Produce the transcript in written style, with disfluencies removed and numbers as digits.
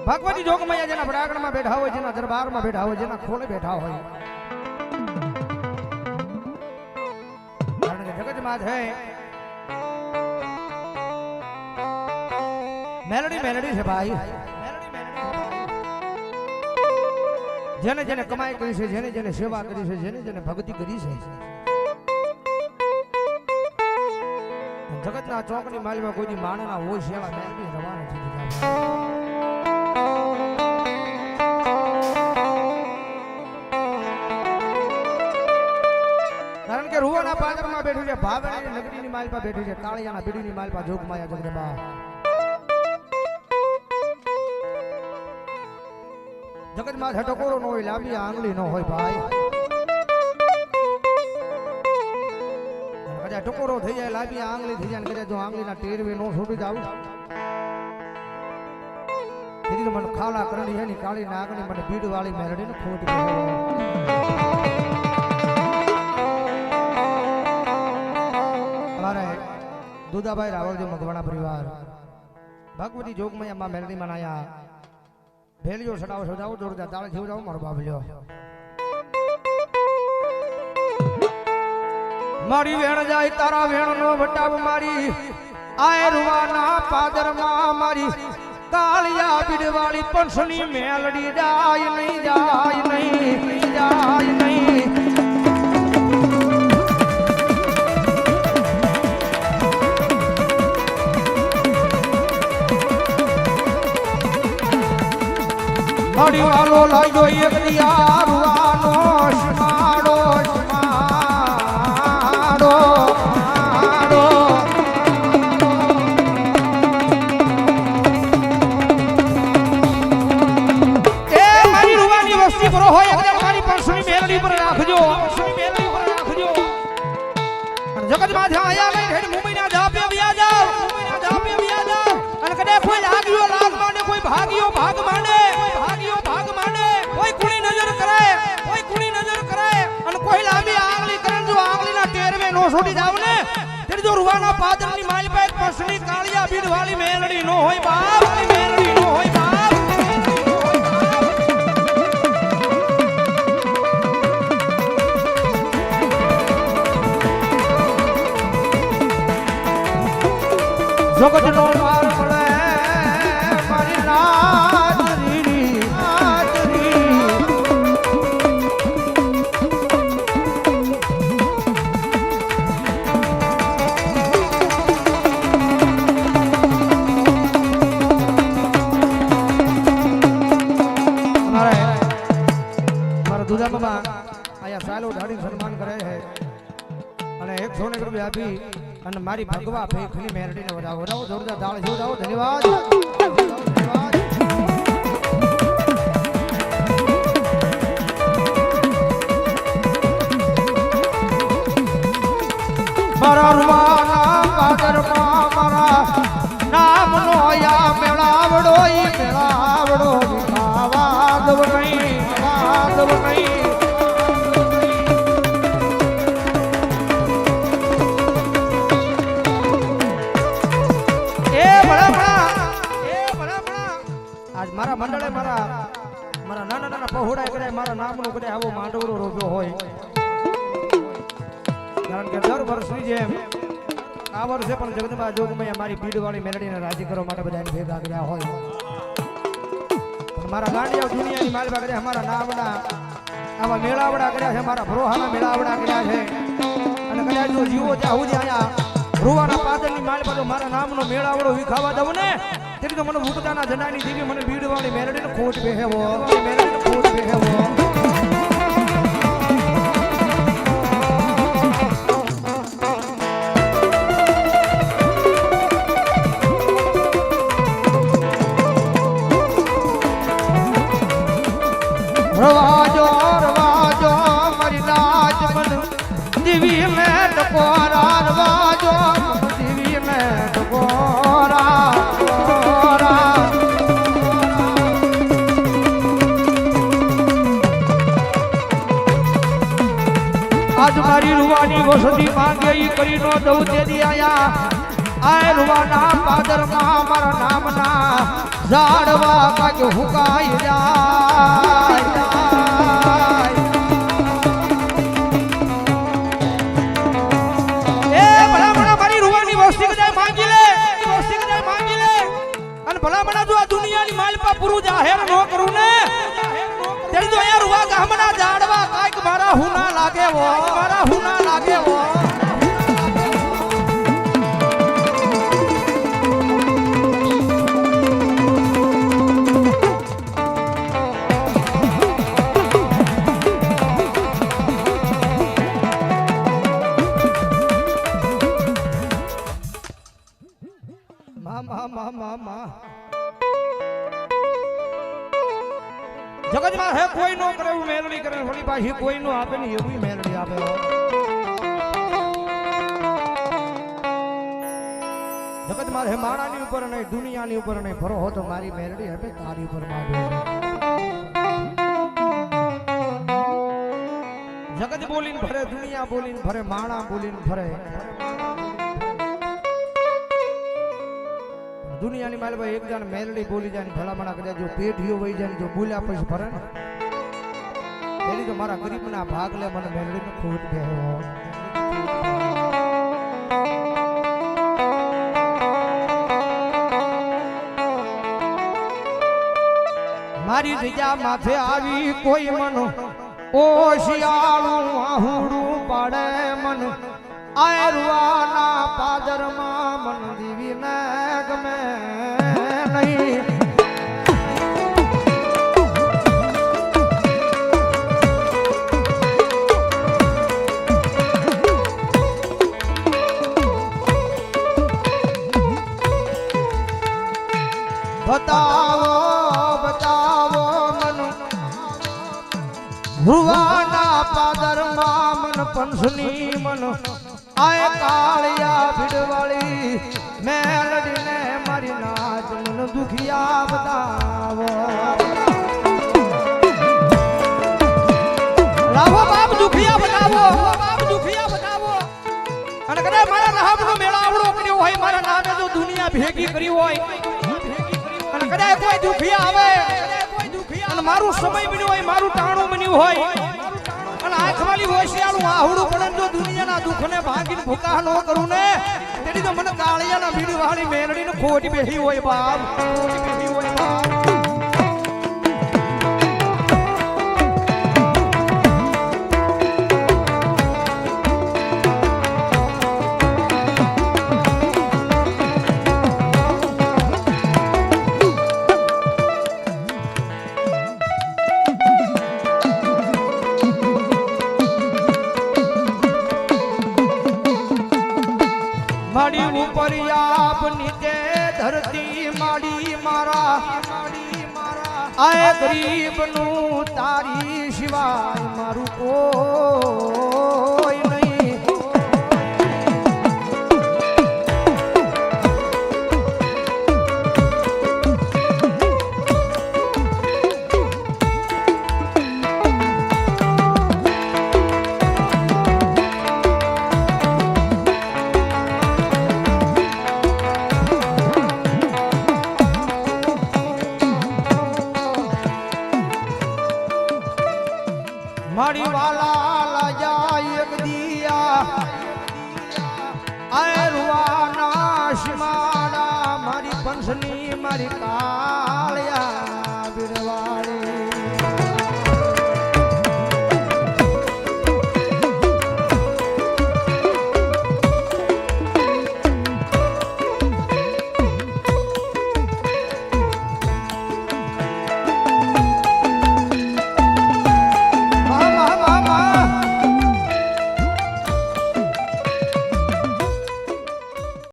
ભગવતી જોગમૈયા જેના પ્રાંગણમાં બેઠા હોય, જેના દરબારમાં બેઠા હોય, જેના ખોળે બેઠા હોય, કારણ કે જગતમાં છે મેલડી મેલડી છે ભાઈ. જેને જેને કમાઈ કરી છે, જેને જેને સેવા કરી છે, જેને જેને ભક્તિ કરી છે, જગતના ચોકની માલમાં કોઈ માણસના હોય છે એવા મેલડી રવાના થઈ ગયા. કારણ કે રૂવાના પાદરમાં બેઠું છે, ભાવેણાની નગરીની માલપા બેઠું છે, કાળિયાના બીડીની માલપા જોગમાયા જગદંબા. જગતમાં ટકોરો ન હોય, લાંબી આંગળી ન હોય ભાઈ. કદાચ ટકોરો થઈ જાય, લાંબી આંગળી થઈ જાય, કદાચ જો આંગળીના ટેરવે નો છોડી જાવ, તેથી મને ખાલા કરણી એની કાળી નાગણી મને ભીડ વાળી મેરડી ને ખોટ અમારે દુદાભાઈ રાવળદેવ મગવાણા પરિવાર ભગવતી જોગમૈયા માં મેરડી માં આયા ભેલિયો સડાવો સજાવો જોરદાર તાળે જીવ જાવ મારો બાબલ્યો. મારી વેણ જાય તારા વેણ નો વટાવ મારી આય રૂવાના પાદરમાં મારી કાળિયા બીડવાળી પંસની મેલડી જાય નહીં, જાય નહીં, જાય નહીં. મારી વાલો લાગ્યો એક દિયા રૂવાનો શમાડો શમાડો શમાડો. એ મારી રૂવાની વસ્તી પર હોય એકદમ મારી પંસની મેલડી પર રાખજો, પંસની મેલડી પર રાખજો. અને જગતમાં જ્યાં આયા નહીં હેડ મુંબઈના ધાપે વ્યા જાવ, મુંબઈના ધાપે વ્યા જાવ. અને કદે કોઈ લાગ્યો લાગ માને, કોઈ ભાગ્યો ભાગ માને, કોઈ કુણી નજર કરે, કોઈ કુણી નજર કરે, અને કોઈ લાંબી આંગળી કરે, જો આંગળીના ટેરવે નો છોડી જાવ ને તેરી જો રૂવાના પાદરની માલ પર એક પસની કાળિયા બીડ વાળી મેલડી નો હોય બાપ, મેલડી નો હોય બાપ. જગત નો માર મળે મારી નાદરી આયા સાલો ઢાળી સન્માન કરે છે અને 100 રૂપિયા આપી અને મારી ભગવા ભેખની મેરડીને વધાવો વધાવો જોરદાર તાળ જોડાવો. ધન્યવાદ, ધન્યવાદ. મારા રૂવાના પાદરમાં મારા નામનો આયા મેળાવડો, ઈ મેળાવડો વાદવ નહીં, વાદવ નહીં. મારા મંડળે મારા નાના નાના પહોળા કરે, મારા નામનો કરે આવો માંડવરો રોપ્યો હોય. કારણ કે દર વર્ષની જેમ આ વર્ષે પણ જગદંબા જોગમૈયા મારી ભીડવાળી મેરડીને રાજી કરવા માટે બધાને ભેગા કર્યા હોય. મારા ગાંડિયા દુનિયાની માલવા કર્યા, અમારા નામના આવા મેળાવડા કર્યા છે, મારા ભરોહાના મેળાવડા કર્યા છે. અને કદાચ જો જીવો ત્યાં સુધી અહીંયા રૂવાના પાદરની માલવા જો મારા નામનો મેળાવડો વિખાવા દઉં ને તેથી તો મને ભૂતકાના જનાની દેવી મને ભીડવાળી મેરડીને ખોટ બેહેવો, મેરડીને ખોટ બેહેવો. રવાજો રવાજો મારી નાચ મન દેવી મે ટકોરા, રવાજો દેવી મે ટકોરા. આજ મારી રૂવાની વસતી માંગે ઈ કરી નો દઉં તેદી આયા આય રૂવાના પાદરમાં મારા નામના ઝાડવા કાક હુકાઈ જાય એ ભલામણા મારી રૂવાની વસ્તી કદાય માંગી લે અને ભલામણા જો આ દુનિયાની માલપા પૂરું જાહેર ન કરું ને તેડી તો અહીંયા રૂવા ગામના ઝાડવા કાક મારા હુના લાગે વો જગત માં હે કોઈ નો કરે એવું મેલડી કરે થોડી પાછી કોઈ નો આપે ને એવી મેલડી આપે જગત માં હે માણાની ઉપર નહીં દુનિયાની ઉપર નહીં ભરો હો તો મારી મેલડી હે તારી ઉપર માંગો જગત બોલીને ભરે દુનિયા બોલીને ભરે માણા બોલીને ભરે દુનિયાની માલ ભાઈ એક જણ મેલડી બોલી જાય ને ભલામણા કદાચ જો પેઢીઓ વહી જાય જો બોલ્યા પછી ભરે ને તેની તો મારા ગરીબના ભાગ લે મને મેલડીનો ખોટ બેહો મારી જગ્યા માથે આવી કોઈ મન ઓ શિયાળું આહુડું પાડે મન આયરવાના પાદરમાં મન દીવીને ગમે નહીં બતાવો મન ભુવાના પાદરમાં મન પંસની મન આય કાળિયા ભીડવાળી મેલડીને મારી નાચ મન દુખિયા બતાવો લાવો બાપ દુખિયા બતાવો અને કદાચ મારા નામનો મેળાવડો કર્યો હોય મારા નામે જો દુનિયા ભેગી કરી હોય અને કદાચ કોઈ દુખિયા આવે અને મારું સમય બન્યું હોય મારું ટાણું બન્યું હોય અને આંખવાળી હોશિયાળું આહુડું પડે જો દુનિયાના દુઃખને ભાંગીને ભૂકા ન કરું ને તેની તો મને કાળિયાના ભીડવાળી મેલડીને ખોટ બેહી હોય બાપ માડી ઉપર આપ નીચે ધરતી માડી મારા આય ગરીબ નું તારી સિવાય મારું કોઈ નહીં મારી વાલા જાય એક દિયા આય રૂવાના શિમાડા મારી પંસની મારી કાળિયા ભીડવાળી